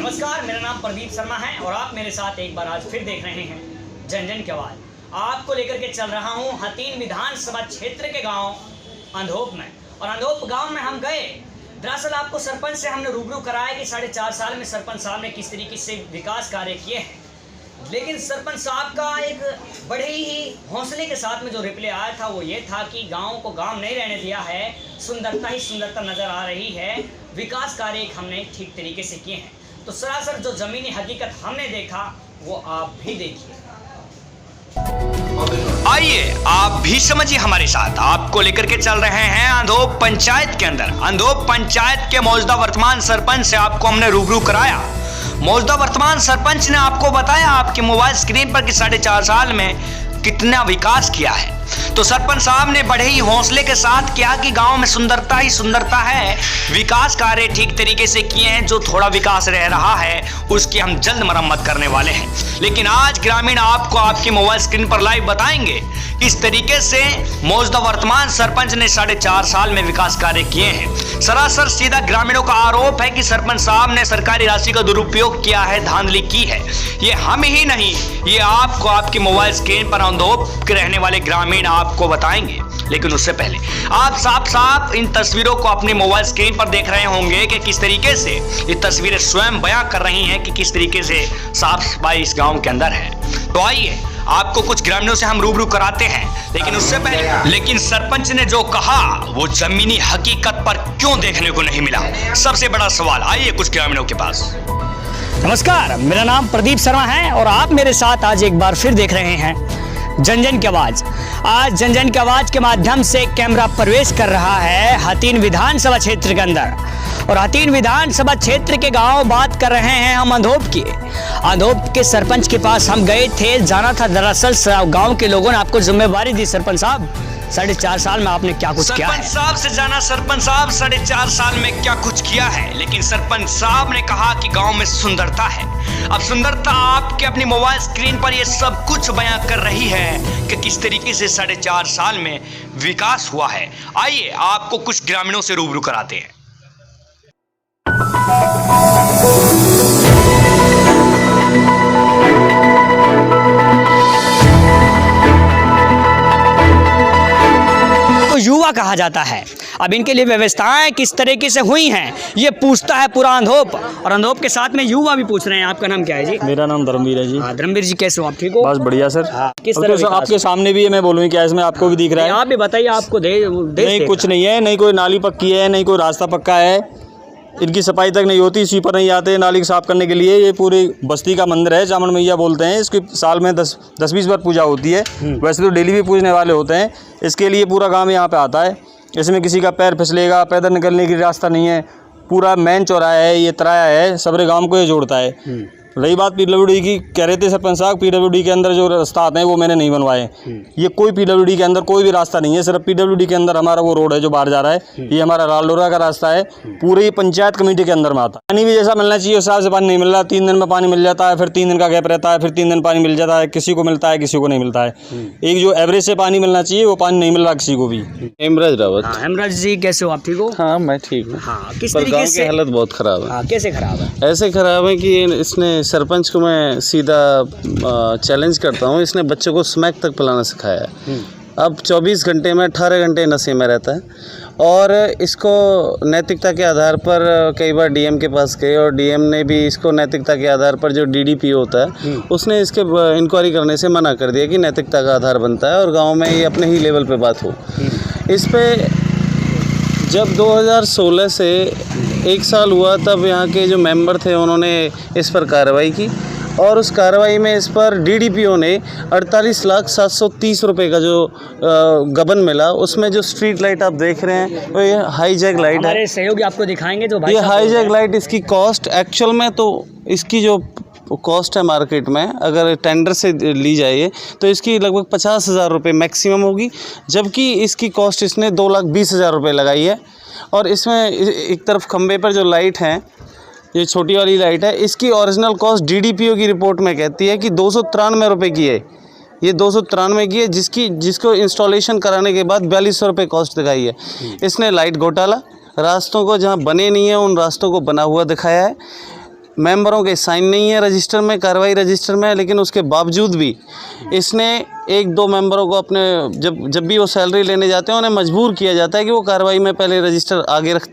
नमस्कार, मेरा नाम प्रदीप शर्मा है और आप मेरे साथ एक बार आज फिर देख रहे हैं जन जन की आवाज़। आपको लेकर के चल रहा हूं हथीन विधानसभा क्षेत्र के गांव अंधोप में। और अंधोप गांव में हम गए। दरअसल आपको सरपंच से हमने रूबरू कराया कि 4.5 साल में सरपंच साहब ने किस तरीके से विकास कार्य किए हैं। लेकिन सरपंच साहब का एक बड़े ही हौसले के साथ में जो रिप्लाई आया था वो ये था कि गांव को गांव नहीं रहने दिया है, सुंदरता ही सुंदरता नज़र आ रही है, विकास कार्य हमने ठीक तरीके से किए हैं। तो सरासर जो ज़मीनी हकीकत हमने देखा वो आप भी देखिए। आइए आप भी समझिए हमारे साथ। आपको लेकर के चल रहे हैं अंधोप पंचायत के अंदर। अंधोप पंचायत के मौजूदा वर्तमान सरपंच से आपको हमने रूबरू कराया। मौजूदा वर्तमान सरपंच ने आपको बताया आपके मोबाइल स्क्रीन पर कि 4.5 साल में कितना विकास किया है। तो सरपंच साहब ने बड़े ही हौसले के साथ किया कि गांव में सुंदरता ही सुंदरता है, विकास कार्य ठीक तरीके से किए हैं। जो थोड़ा विकास रह रहा है उसकी हम जल्द मरम्मत करने वाले हैं। लेकिन आज ग्रामीण आपको आपके मोबाइल स्क्रीन पर लाइव बताएंगे किस तरीके से मौजूदा वर्तमान सरपंच ने 4.5 साल में विकास कार्य किए हैं। सरासर सीधा ग्रामीणों का आरोप है कि सरपंच साहब ने सरकारी राशि का दुरुपयोग किया है, धांधली की है। ये हम ही नहीं, ये आपको आपके मोबाइल स्क्रीन पर अंधोप के रहने वाले ग्रामीण आपको बताएंगे। लेकिन उससे पहले आप साफ इन तस्वीरों को अपने मोबाइल स्क्रीन पर देख रहे होंगे कि किस तरीके से ये तस्वीरें स्वयं बयां कर रही हैं कि किस तरीके से साफ सफाई इस गांव के अंदर है। तो आइए आपको कुछ ग्रामीणों से हम रूबरू कराते हैं। लेकिन उससे पहले लेकिन सरपंच ने जो कहा वो जमीनी हकीकत पर क्यों देखने को नहीं मिला, सबसे बड़ा सवाल। आइए कुछ ग्रामीणों के पास। नमस्कार, मेरा नाम प्रदीप शर्मा है और आप मेरे साथ आज एक बार फिर देख रहे हैं जन जन की आवाज़। आज जन जन की आवाज़ के माध्यम से कैमरा प्रवेश कर रहा है हथीन विधानसभा क्षेत्र के अंदर। और हथीन विधानसभा क्षेत्र के गांव बात कर रहे हैं हम अंधोप की। अंधोप के सरपंच के पास हम गए थे, जाना था। दरअसल गांव के लोगों ने आपको जिम्मेवारी दी, सरपंच साहब 4.5 साल में आपने क्या कुछ किया है। सरपंच साहब से जाना सरपंच साहब 4.5 साल में क्या कुछ किया है। लेकिन सरपंच साहब ने कहा कि गांव में सुंदरता है। अब सुंदरता आपके अपनी मोबाइल स्क्रीन पर ये सब कुछ बयां कर रही है कि किस तरीके से 4.5 साल में विकास हुआ है। आइए आपको कुछ ग्रामीणों से रूबरू कराते हैं। युवा कहा जाता है। अब इनके लिए व्यवस्थाएं किस तरीके से हुई हैं ये पूछता है पूरा अंधोप। और अंधोप के साथ में युवा भी पूछ रहे हैं। आपका नाम क्या है जी? मेरा नाम धर्मवीर है जी। धर्मवीर जी, कैसे हो आप? ठीक हो? बस बढ़िया सर। किस तरह तो आपके सामने भी है, मैं बोलूँ क्या इसमें आपको भी दिख रहा है? आप भी बताइए, आपको नहीं कुछ नहीं है, नहीं कोई नाली पक्की है, नहीं कोई रास्ता पक्का है, इनकी सफाई तक नहीं होती, स्वीपर नहीं आते नाली साफ करने के लिए। ये पूरी बस्ती का मंदिर है, जामन मैया बोलते हैं। इसकी साल में 10-20 बार पूजा होती है। वैसे तो डेली भी पूजने वाले होते हैं। इसके लिए पूरा गांव यहाँ पे आता है। इसमें किसी का पैर फिसलेगा, पैदल निकलने की रास्ता नहीं है। पूरा मेन चौराहा है, ये तराया है, सबरे गांव को ये जोड़ता है। रही बात पीडब्ल्यूडी की, कह रहे थे सरपंच साहब पीडब्ल्यूडी के अंदर जो रास्ता आते हैं वो मैंने नहीं बनवाए। ये कोई पीडब्ल्यूडी के अंदर कोई भी रास्ता नहीं है, सिर्फ पीडब्ल्यूडी के अंदर हमारा वो रोड है जो बाहर जा रहा है। ये हमारा लालडोरा का रास्ता है, पूरी पंचायत कमेटी के अंदर में आता है। पानी भी जैसा मिलना चाहिए उस हिसाब से पानी नहीं मिल रहा। 3 दिन में पानी मिल जाता है, फिर 3 दिन का गैप रहता है, फिर 3 दिन पानी मिल जाता है। किसी को मिलता है, किसी को नहीं मिलता है। एक जो एवरेज से पानी मिलना चाहिए वो पानी नहीं मिल रहा किसी को भी। हेमराज रावत। हेमराज जी, कैसे हो आप? ठीक हो? हाँ मैं ठीक हूँ। हाँ, किस पर तरीके गाँव से की हालत बहुत खराब है। कैसे खराब है? ऐसे खराब है कि इसने सरपंच को मैं सीधा चैलेंज करता हूँ, इसने बच्चों को स्मैक तक पिलाना सिखाया है। अब 24 घंटे में 18 घंटे नशे में रहता है। और इसको नैतिकता के आधार पर कई बार डीएम के पास गए और डीएम ने भी इसको नैतिकता के आधार पर, जो डीडीपी होता है उसने इसके इंक्वायरी करने से मना कर दिया कि नैतिकता का आधार बनता है और गांव में ये अपने ही लेवल पे बात हो। इस पे जब 2016 से 1 साल हुआ तब यहाँ के जो मेंबर थे उन्होंने इस पर कार्रवाई की और उस कार्रवाई में इस पर डीडीपीओ ने 48,730 रुपये का जो गबन मिला। उसमें जो स्ट्रीट लाइट आप देख रहे हैं वो ये हाईजैक लाइट है। हमारे सहयोगी आपको दिखाएंगे जो भाई ये हाईजैक लाइट, इसकी कॉस्ट एक्चुअल में तो इसकी जो कॉस्ट है मार्केट में अगर टेंडर से ली जाए तो इसकी लगभग 50,000 रुपये मैक्सिमम होगी, जबकि इसकी कॉस्ट इसने 2,20,000 रुपये लगाई है। और इसमें एक तरफ खंबे पर जो लाइट हैं, ये छोटी वाली लाइट है, इसकी ओरिजिनल कॉस्ट डीडीपीओ की रिपोर्ट में कहती है कि 293 रुपये की है। ये 293 की है, जिसको इंस्टॉलेशन कराने के बाद 4200 रुपये कॉस्ट दिखाई है। इसने लाइट घोटाला, रास्तों को जहाँ बने नहीं है उन रास्तों को बना हुआ दिखाया है। मेंबरों के साइन नहीं है रजिस्टर में, कार्रवाई रजिस्टर में, लेकिन उसके बावजूद भी इसने एक दो मेंबरों को अपने जब भी वो सैलरी लेने जाते हैं उन्हें मजबूर किया जाता है कि वो कार्रवाई में पहले रजिस्टर आगे रख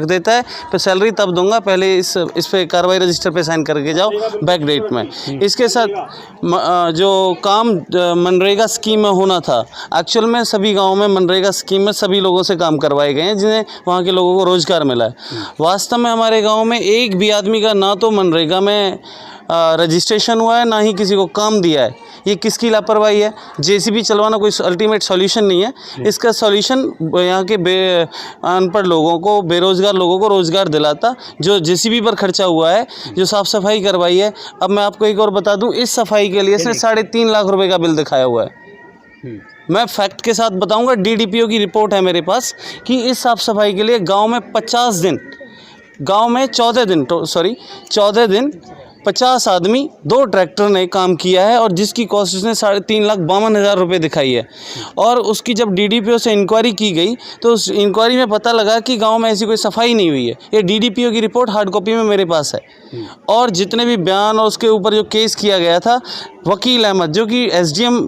देता है, फिर सैलरी तब दूंगा, पहले इस पे कार्रवाई रजिस्टर पे साइन करके जाओ बैक डेट में। इसके साथ जो काम मनरेगा स्कीम में होना था, एक्चुअल में सभी गाँव में मनरेगा स्कीम में सभी लोगों से काम करवाए गए हैं जिन्हें वहाँ के लोगों को रोज़गार मिला है। वास्तव में हमारे गाँव में एक भी आदमी का ना तो मनरेगा में रजिस्ट्रेशन हुआ है, ना ही किसी को काम दिया है। ये किसकी लापरवाही है? जेसीबी चलवाना कोई अल्टीमेट सॉल्यूशन नहीं है। इसका सॉल्यूशन यहाँ के अनपढ़ लोगों को, बेरोज़गार लोगों को रोज़गार दिलाता, जो जेसीबी पर खर्चा हुआ है, जो साफ़ सफाई करवाई है। अब मैं आपको एक और बता दूँ, इस सफाई के लिए इसने 3.5 लाख रुपए का बिल दिखाया हुआ है। मैं फैक्ट के साथ बताऊँगा, DDPO की रिपोर्ट है मेरे पास कि इस साफ़ सफाई के लिए गाँव में 50 दिन, गाँव में 14 दिन 50 आदमी, 2 ट्रैक्टर ने काम किया है और जिसकी कॉस्ट इसने 3,52,000 रुपये दिखाई है। और उसकी जब DDPO से इंक्वायरी की गई तो उस इंक्वायरी में पता लगा कि गांव में ऐसी कोई सफाई नहीं हुई है। ये DDPO की रिपोर्ट हार्ड कॉपी में मेरे पास है। और जितने भी बयान और उसके ऊपर जो केस किया गया था, वकील अहमद जो कि SDM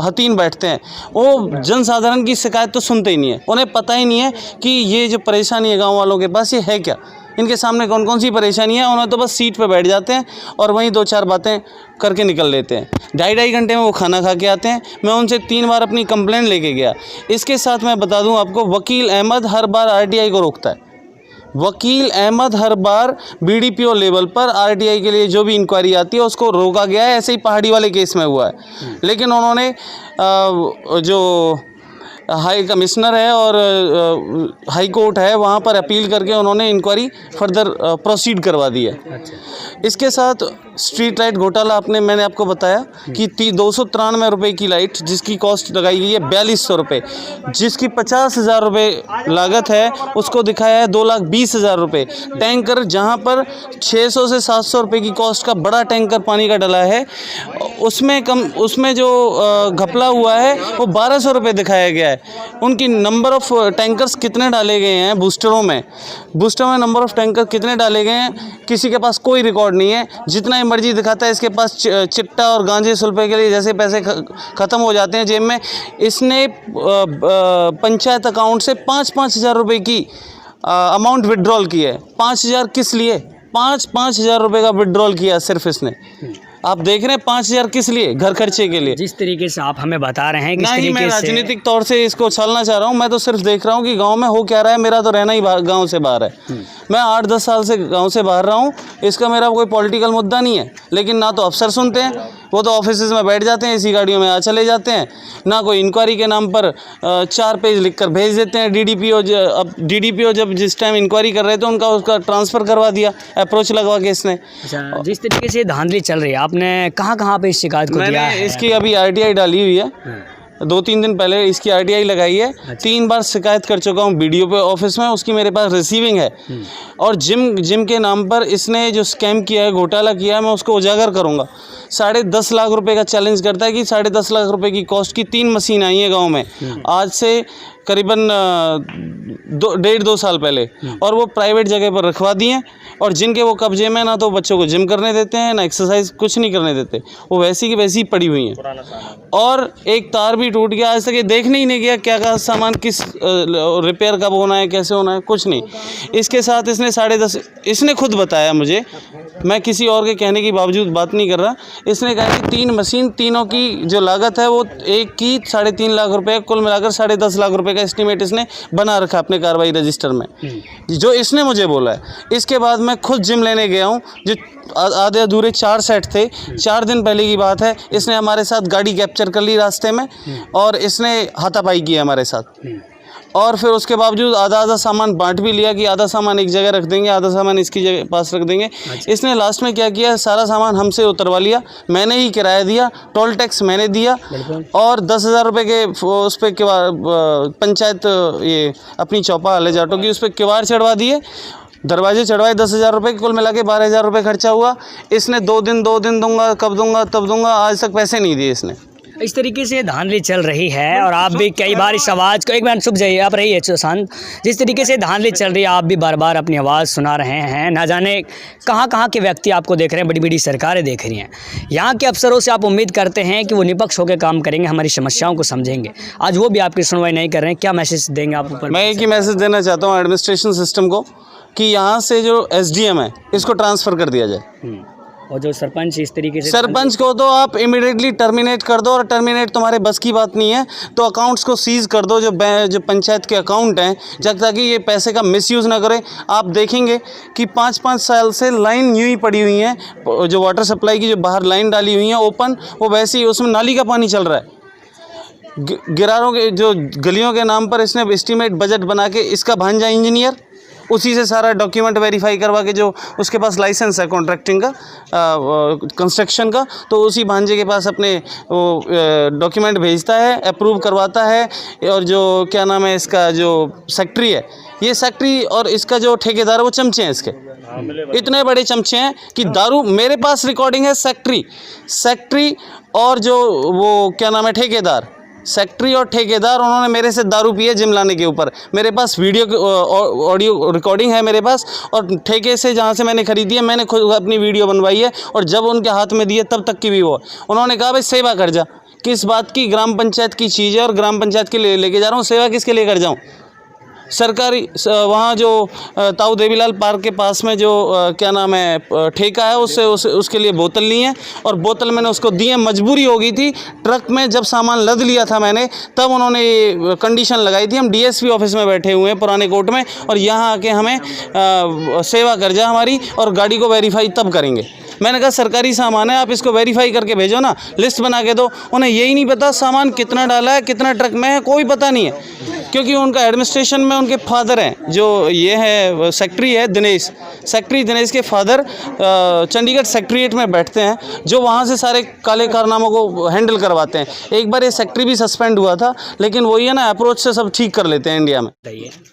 हतीन बैठते हैं, वो जनसाधारण की शिकायत तो सुनते ही नहीं है। उन्हें पता ही नहीं है कि ये जो परेशानी है गाँव वालों के पास, ये है क्या, इनके सामने कौन कौन सी परेशानी है। उन्हें तो बस सीट पे बैठ जाते हैं और वहीं 2-4 बातें करके निकल लेते हैं। 2.5 घंटे में वो खाना खा के आते हैं। मैं उनसे 3 बार अपनी कंप्लेंट लेके गया। इसके साथ मैं बता दूं आपको, वकील अहमद हर बार RTI को रोकता है। वकील अहमद हर बार BDPO लेवल पर RTI के लिए जो भी इंक्वायरी आती है उसको रोका गया है। ऐसे ही पहाड़ी वाले केस में हुआ है। लेकिन उन्होंने जो हाई कमिश्नर है और हाई कोर्ट है, वहाँ पर अपील करके उन्होंने इंक्वायरी फर्दर प्रोसीड करवा दी है। इसके साथ स्ट्रीट लाइट घोटाला मैंने आपको बताया कि 293 रुपये की लाइट जिसकी कॉस्ट लगाई गई है 4200 रुपये, जिसकी 50,000 रुपये लागत है, उसको दिखाया है 2,20,000 रुपये। टैंकर जहाँ पर 600 से 700 रुपये की कॉस्ट का बड़ा टैंकर पानी का डला है, उसमें जो घपला हुआ है वो 1,200 रुपये दिखाया गया है। उनकी नंबर ऑफ़ टैंकर्स कितने डाले गए हैं बूस्टरों में नंबर ऑफ़ टैंकर कितने डाले गए हैं किसी के पास कोई रिकॉर्ड नहीं है। जितना मर्जी दिखाता है, इसके पास चिट्टा और गांजे सुल्फे के लिए जैसे पैसे ख़त्म हो जाते हैं जेब में। इसने पंचायत अकाउंट से 5-5 हज़ार रुपये की अमाउंट विड्रॉल की है। 5,000 किस लिए? 5,000 रुपये का विड्रॉल किया सिर्फ इसने। आप देख रहे हैं 5,000 किस लिए? घर खर्चे के लिए। जिस तरीके से आप हमें बता रहे हैं, किस ना ही तरीके मैं से राजनीतिक तौर से इसको छलना चाह रहा हूँ, मैं तो सिर्फ देख रहा हूँ कि गांव में हो क्या रहा है। मेरा तो रहना ही गांव से बाहर है। मैं 8-10 साल से गांव से बाहर रहा हूँ। इसका मेरा कोई पॉलिटिकल मुद्दा नहीं है, लेकिन ना तो अफसर सुनते हैं, वो तो ऑफिस में बैठ जाते हैं, इसी गाड़ियों में आ चले जाते हैं। ना कोई इंक्वायरी के नाम पर 4 पेज लिखकर भेज देते हैं। DDPO जब जिस टाइम इंक्वायरी कर रहे थे उसका ट्रांसफ़र करवा दिया अप्रोच लगवा के इसने। अच्छा, जिस तरीके से धांधली चल रही है, आपने कहाँ पे इस शिकायत को दिया है? मैंने इसकी अभी RTI डाली हुई है। 2-3 दिन पहले इसकी RTI लगाई है। 3 बार शिकायत कर चुका हूँ BDO पे ऑफिस में, उसकी मेरे पास रिसीविंग है। और जिम के नाम पर इसने जो स्कैम किया है, घोटाला किया है, मैं उसको उजागर करूँगा। 10.5 लाख रुपए का चैलेंज करता है कि 10.5 लाख रुपए की कॉस्ट की 3 मशीन आई है गांव में आज से करीबन 1.5-2 साल पहले, और वो प्राइवेट जगह पर रखवा दिए। और जिनके वो कब्जे में, ना तो बच्चों को जिम करने देते हैं, ना एक्सरसाइज, कुछ नहीं करने देते। वो वैसी की वैसी पड़ी हुई हैं। और एक तार भी टूट गया, आज तक ये देखने ही नहीं गया क्या सामान किस रिपेयर कब होना है, कैसे होना है, कुछ नहीं। इसके साथ इसने 10.5, इसने खुद बताया मुझे, मैं किसी और के कहने के बावजूद बात नहीं कर रहा। इसने कहा कि 3 मशीन, तीनों की जो लागत है वो एक की 3.5 लाख रुपए, कुल मिलाकर 10.5 लाख रुपए का एस्टीमेट इसने बना रखा अपने कार्रवाई रजिस्टर में, जो इसने मुझे बोला है। इसके बाद मैं खुद जिम लेने गया हूँ, जो आधे अधूरे 4 सेट थे। 4 दिन पहले की बात है, इसने हमारे साथ गाड़ी कैप्चर कर ली रास्ते में और इसने हाथापाई की हमारे साथ। और फिर उसके बावजूद आधा सामान बांट भी लिया कि आधा सामान एक जगह रख देंगे, आधा सामान इसकी जगह पास रख देंगे। इसने लास्ट में क्या किया, सारा सामान हमसे उतरवा लिया, मैंने ही किराया दिया, टोल टैक्स मैंने दिया, और 10,000 रुपये के उस पर पंचायत ये अपनी चौपा ले जाटो की उस पर किवाड़ चढ़वा दिए, दरवाजे चढ़वाए 10,000 रुपये, कुल मिला के 12,000 रुपये खर्चा हुआ। इसने 2 दिन दूंगा, कब दूंगा तब दूंगा, आज तक पैसे नहीं दिए इसने। इस तरीके से धांधली चल रही है और आप भी कई बार इस आवाज़ को, एक मिनट चुप जाइए, आप रहिए शांत। जिस तरीके से धांधली चल रही है आप भी बार बार अपनी आवाज़ सुना रहे हैं, ना जाने कहाँ कहाँ के व्यक्ति आपको देख रहे हैं, बड़ी बड़ी सरकारें देख रही हैं। यहाँ के अफसरों से आप उम्मीद करते हैं कि वो निपक्ष होकर काम करेंगे, हमारी समस्याओं को समझेंगे। आज वो भी आपकी सुनवाई नहीं कर रहे हैं, क्या मैसेज देंगे आप ऊपर? मैं एक ही मैसेज देना चाहता हूँ एडमिनिस्ट्रेशन सिस्टम को कि यहाँ से जो SDM है इसको ट्रांसफ़र कर दिया जाए। और जो सरपंच इस तरीके से, सरपंच को तो आप इमीडिएटली टर्मिनेट कर दो, और टर्मिनेट तुम्हारे बस की बात नहीं है तो अकाउंट्स को सीज कर दो, जो पंचायत के अकाउंट हैं, जब ताकि ये पैसे का मिसयूज़ ना करें। आप देखेंगे कि 5-5 साल से लाइन यूँ ही पड़ी हुई है, जो वाटर सप्लाई की जो बाहर लाइन डाली हुई है ओपन, वो वैसे ही उसमें नाली का पानी चल रहा है। गिरारों के जो गलियों के नाम पर इसने एस्टीमेट बजट बना के, इसका भांजा इंजीनियर उसी से सारा डॉक्यूमेंट वेरीफाई करवा के, जो उसके पास लाइसेंस है कॉन्ट्रैक्टिंग का, कंस्ट्रक्शन का, तो उसी भांजे के पास अपने वो डॉक्यूमेंट भेजता है, अप्रूव करवाता है। और जो क्या नाम है इसका, जो सेक्रेटरी है, ये सेक्रेटरी और इसका जो ठेकेदार है वो चमचे हैं इसके, इतने बड़े चमचे हैं कि दारू, मेरे पास रिकॉर्डिंग है, सेक्रेटरी और जो वो क्या नाम है ठेकेदार, सेक्रेटरी और ठेकेदार, उन्होंने मेरे से दारू पी है जिम लाने के ऊपर। मेरे पास वीडियो ऑडियो रिकॉर्डिंग है मेरे पास, और ठेके से जहाँ से मैंने ख़रीदी है मैंने खुद अपनी वीडियो बनवाई है, और जब उनके हाथ में दिए तब तक की भी वो उन्होंने कहा भाई सेवा कर जा। किस बात की? ग्राम पंचायत की चीज़ है और ग्राम पंचायत के लिए लेके जा रहा हूँ, सेवा किसके लिए कर जाऊँ? सरकारी वहाँ जो ताऊ देवीलाल पार्क के पास में जो क्या नाम है ठेका है, उसके लिए बोतल ली है, और बोतल मैंने उसको दी है, मजबूरी हो गई थी। ट्रक में जब सामान लद लिया था मैंने, तब उन्होंने ये कंडीशन लगाई थी। हम DSP ऑफिस में बैठे हुए हैं पुराने कोर्ट में, और यहाँ आके हमें सेवा कर जा हमारी, और गाड़ी को वेरीफाई तब करेंगे। मैंने कहा सरकारी सामान है, आप इसको वेरीफाई करके भेजो ना, लिस्ट बना के दो। उन्हें यही नहीं पता सामान कितना डाला है, कितना ट्रक में है, कोई पता नहीं है, क्योंकि उनका एडमिनिस्ट्रेशन में उनके फादर हैं, जो ये है सेक्रेटरी है दिनेश के फादर चंडीगढ़ सेक्रेटरीट में बैठते हैं, जो वहाँ से सारे काले कारनामों को हैंडल करवाते हैं। एक बार ये सेक्रेटरी भी सस्पेंड हुआ था, लेकिन वही है ना, अप्रोच से सब ठीक कर लेते हैं इंडिया में।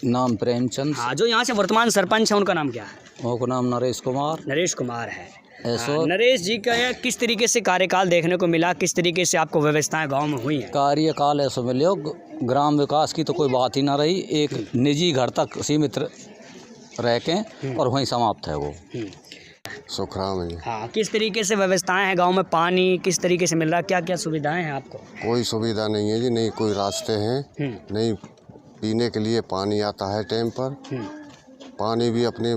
नाम प्रेमचंद। हाँ, जो यहाँ से वर्तमान सरपंच है उनका नाम क्या है? उनका नाम नरेश कुमार है। नरेश जी का किस तरीके से कार्यकाल देखने को मिला, किस तरीके से आपको व्यवस्थाएं गांव में हुई हैं? कार्यकाल ऐसा मिले, ग्राम विकास की तो कोई बात ही ना रही, एक निजी घर तक सीमित रह के और वहीं समाप्त है वो। सुखराम है। हाँ, किस तरीके से व्यवस्थाएं हैं गांव में? पानी किस तरीके से मिल रहा है, क्या क्या सुविधाएं हैं आपको? कोई सुविधा नहीं है जी, नहीं कोई रास्ते हैं, नहीं पीने के लिए पानी आता है टाइम पर, पानी भी अपने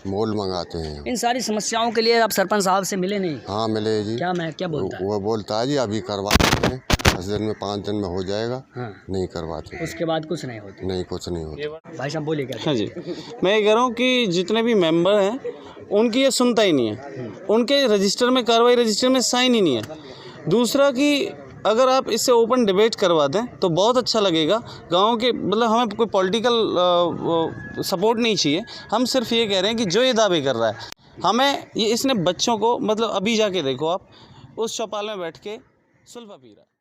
मोल मंगाते हैं। इन सारी समस्याओं के लिए आप सरपंच साहब से मिले नहीं? हाँ मिले जी। क्या बोलता है? वो बोलता है जी अभी करवाते हैं, 10 दिन में 5 दिन में हो जाएगा। हाँ। नहीं करवाते, उसके बाद कुछ नहीं होता? नहीं, कुछ नहीं होता। भाई साहब बोलिए क्या? हाँ जी, मैं ये कह रहा हूँ कि जितने भी मेंबर हैं उनकी ये सुनता ही नहीं है, उनके रजिस्टर में कार्रवाई रजिस्टर में साइन ही नहीं है। दूसरा कि अगर आप इससे ओपन डिबेट करवा दें तो बहुत अच्छा लगेगा गांव के, मतलब हमें कोई पॉलिटिकल सपोर्ट नहीं चाहिए, हम सिर्फ ये कह रहे हैं कि जो ये दावे कर रहा है, हमें ये, इसने बच्चों को, मतलब अभी जाके देखो आप, उस चौपाल में बैठ के सुलफा पी रहा है।